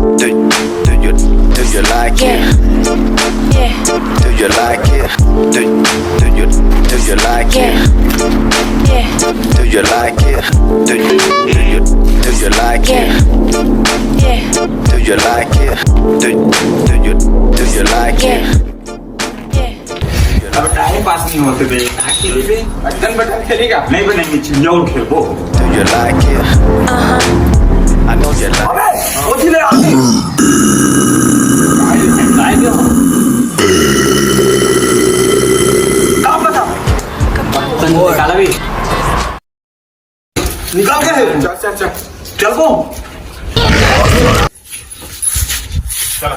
Do you like it? Yeah. Do you like it? Do you like it? Yeah. Do you like it? Do you like it? Yeah. Do you like it? Do you like it? Yeah. अब time pass नहीं होते थे actually भी button button खेलेगा नहीं बनेंगे चिड़ियाउर खेलबो Do you like it? I know you like it. अबे ओथी ले आती काय दे काम बता बटन निकाला भी निकाल के चल बो चल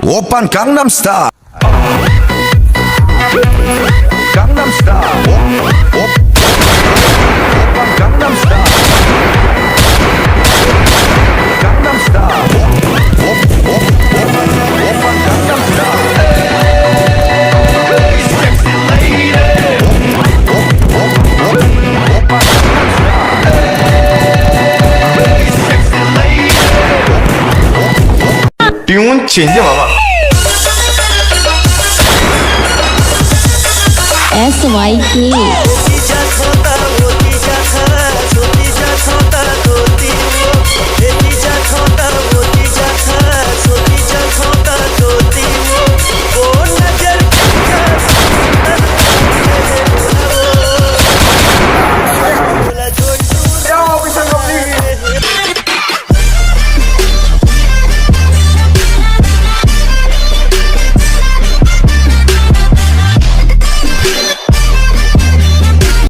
Oppan Gangnam Style. Gangnam Style. Oppan Gangnam Style. Gangnam Style. Oppan Gangnam Style. Hey, sexy lady. Oppan Gangnam Style. Hey, sexy lady. Tune change बाबा. SYK